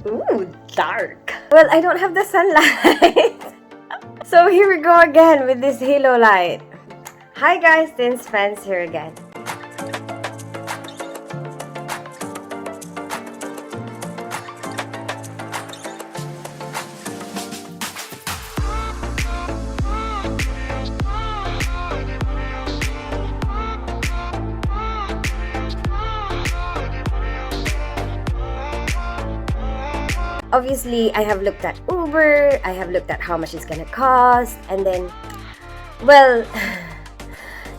Ooh, dark. Well, I don't have the sunlight. So here we go again with this halo light. Hi guys, Tin Spence here again. Obviously, I have looked at Uber, I have looked at how much it's gonna cost, and then, well,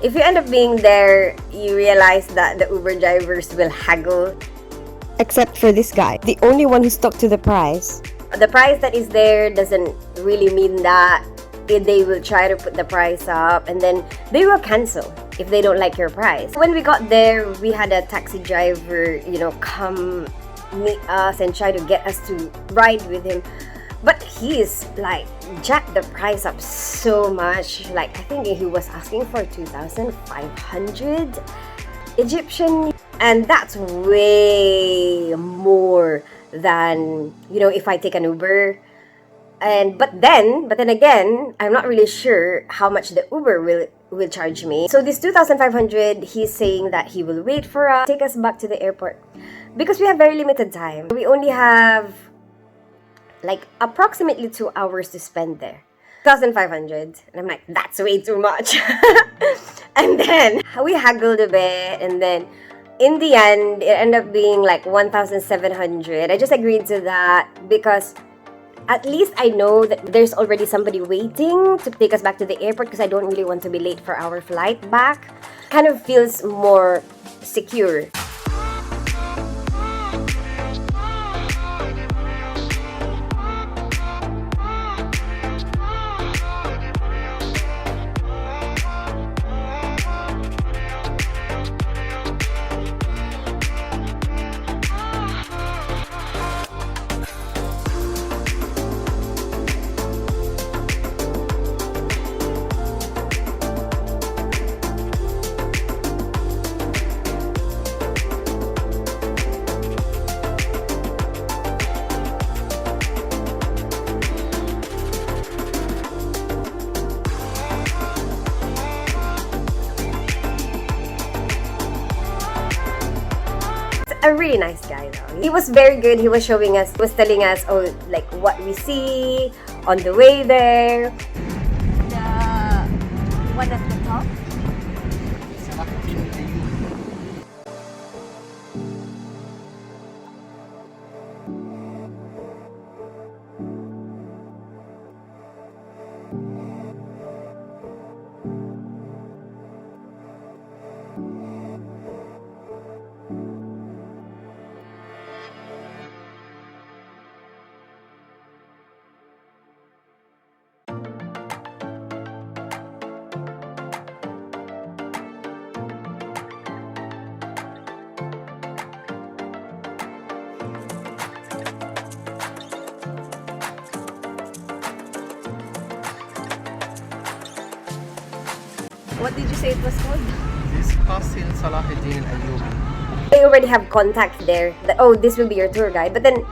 if you end up being there, you realize that the Uber drivers will haggle. Except for this guy, the only one who stuck to the price. The price that is there doesn't really mean that they will try to put the price up and then they will cancel if they don't like your price. When we got there, we had a taxi driver, come meet us and try to get us to ride with him, but he's like jacked the price up so much. Like, I think he was asking for 2,500 Egyptian, and that's way more than if I take an Uber. And but then again, I'm not really sure how much the Uber will charge me. So this 2,500, he's saying that he will wait for us, take us back to the airport, because we have very limited time. We only have like approximately 2 hours to spend there. 2,500, and I'm like, that's way too much. And then we haggled a bit, and then in the end, it ended up being like 1,700. I just agreed to that because at least I know that there's already somebody waiting to take us back to the airport, because I don't really want to be late for our flight back. Kind of feels more secure. A really nice guy though. He was very good. He was telling us, oh, like what we see on the way there. The one at the top. What did you say it was called? This Castle Saladin al-Ayyubi. They already have contact there that, oh, this will be your tour guide. But then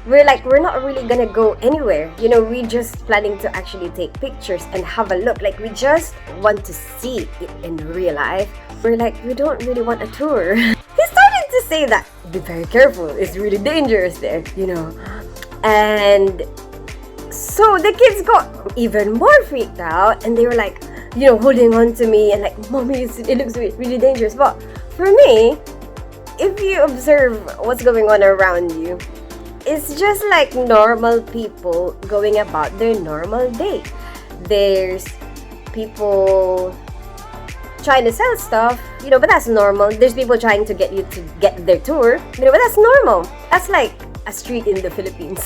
we're not really gonna go anywhere. We just planning to actually take pictures and have a look. Like, we just want to see it in real life. We're like, we don't really want a tour. He started to say that, be very careful, it's really dangerous there, And so the kids got even more freaked out, and they were like, holding on to me and like, mommy, it looks really dangerous. But for me, if you observe what's going on around you, it's just like normal people going about their normal day. There's people trying to sell stuff, but that's normal. There's people trying to get you to get their tour, but that's normal. That's like a street in the Philippines.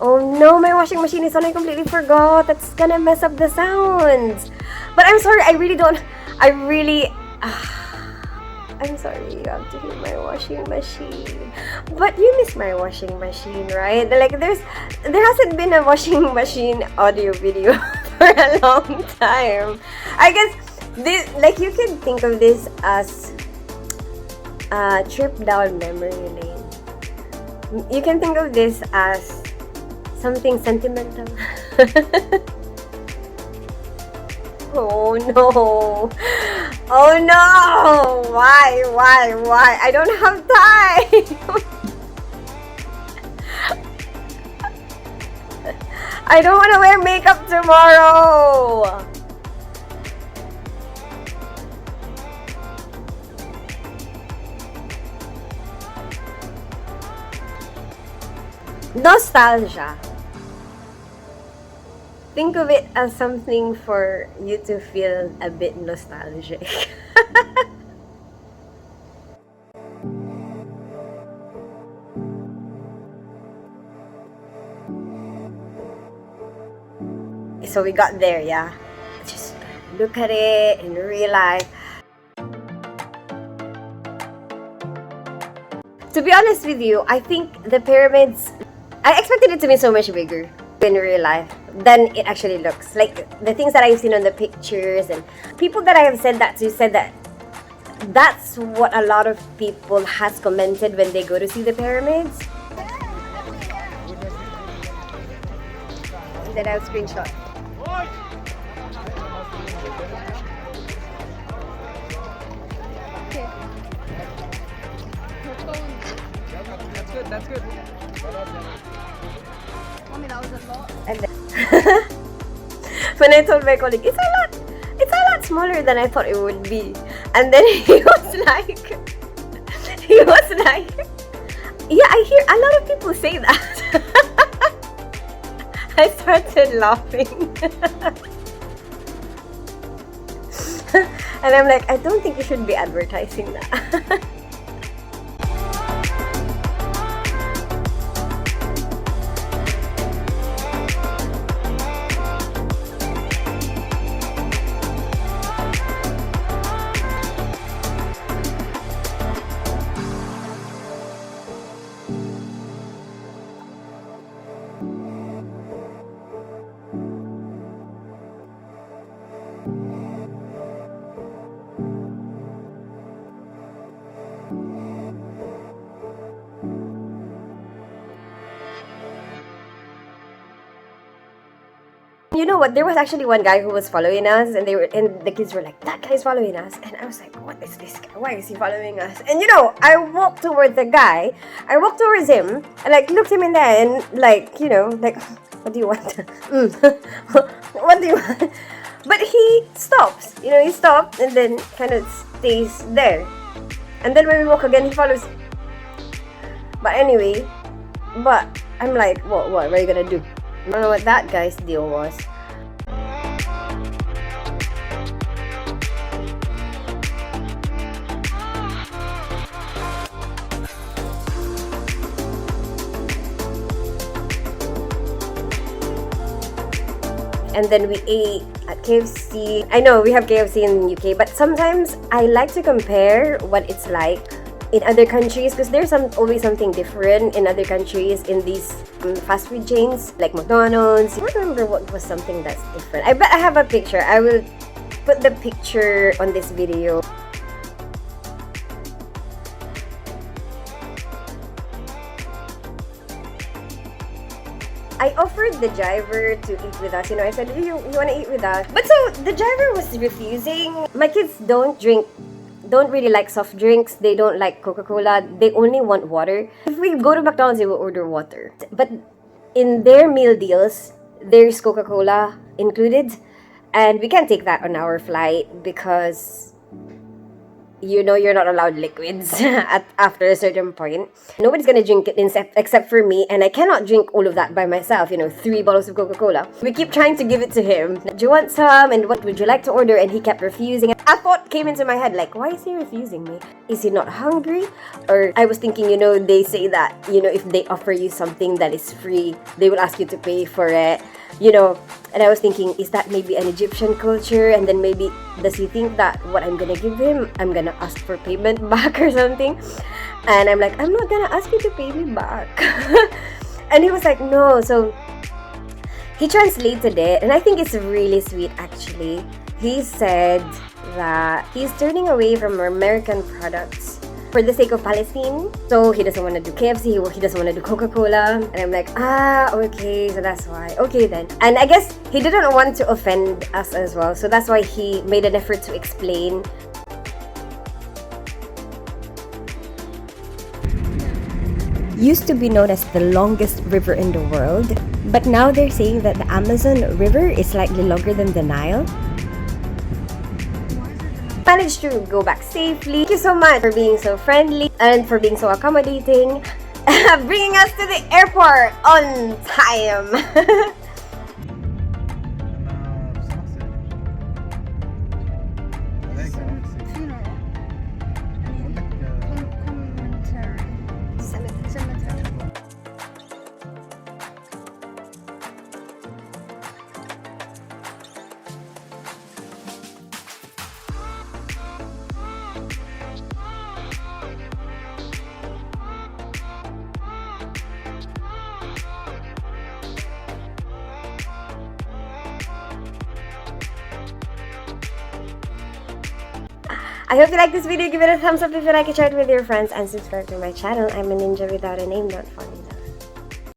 Oh no, my washing machine is on. I completely forgot. That's gonna mess up the sounds. But I'm sorry, I'm sorry you have to hear my washing machine. But you miss my washing machine, right? Like there hasn't been a washing machine audio video for a long time. I guess this, like, you can think of this as a trip down memory lane. You can think of this as something sentimental. Oh no! Oh no! Why? I don't have time! I don't want to wear makeup tomorrow! Nostalgia. Think of it as something for you to feel a bit nostalgic. So we got there, yeah. Just look at it in real life. To be honest with you, I think the pyramids, I expected it to be so much bigger in real life than it actually looks. Like the things that I've seen on the pictures and people that I have said that to said that that's what a lot of people has commented when they go to see the pyramids. And then I'll screenshot. That's good. Mommy, that was a lot. And then when I told my colleague, it's a lot smaller than I thought it would be. And then he was like, yeah, I hear a lot of people say that. I started laughing. And I'm like, I don't think you should be advertising that. You know what? There was actually one guy who was following us, and the kids were like, "That guy's following us," and I was like, "What is this guy? Why is he following us?" And you know, I walked towards the guy. I walked towards him and like looked him in there and like, you know, like, what do you want? What do you want? But he stops. You know, he stopped and then kind of stays there. And then when we walk again, he follows. But anyway, I'm like, what are you gonna do? I don't know what that guy's deal was. And then we ate at KFC. I know we have KFC in the UK, but sometimes I like to compare what it's like in other countries because there's always something different in other countries in these fast food chains like McDonald's. I don't remember what was something that's different. I bet I have a picture. I will put the picture on this video. I offered the driver to eat with us. You know, I said, hey, you want to eat with us? But so the driver was refusing. My kids don't really like soft drinks. They don't like Coca-Cola. They only want water. If we go to McDonald's, they will order water. But in their meal deals, there's Coca-Cola included. And we can't take that on our flight because you know you're not allowed liquids after a certain point. Nobody's gonna drink it except for me, and I cannot drink all of that by myself, 3 bottles of Coca-Cola. We keep trying to give it to him. Do you want some? And what would you like to order? And he kept refusing. A thought came into my head, like, why is he refusing me? Is he not hungry? Or I was thinking, they say that, if they offer you something that is free, they will ask you to pay for it. And I was thinking, is that maybe an Egyptian culture? And then maybe, does he think that what I'm gonna give him, I'm gonna ask for payment back or something? And I'm like, I'm not gonna ask you to pay me back. And he was like, no. So he translated it, and I think it's really sweet actually. He said that he's turning away from American products for the sake of Palestine. So he doesn't want to do KFC, he doesn't want to do Coca-Cola. And I'm like, okay, so that's why. Okay then. And I guess he didn't want to offend us as well. So that's why he made an effort to explain. Used to be known as the longest river in the world, but now they're saying that the Amazon River is slightly longer than the Nile. Managed to go back safely. Thank you so much for being so friendly and for being so accommodating, bringing us to the airport on time. I hope you like this video. Give it a thumbs up if you like it, share it with your friends, and subscribe to my channel. I'm a ninja without a name, don't forget.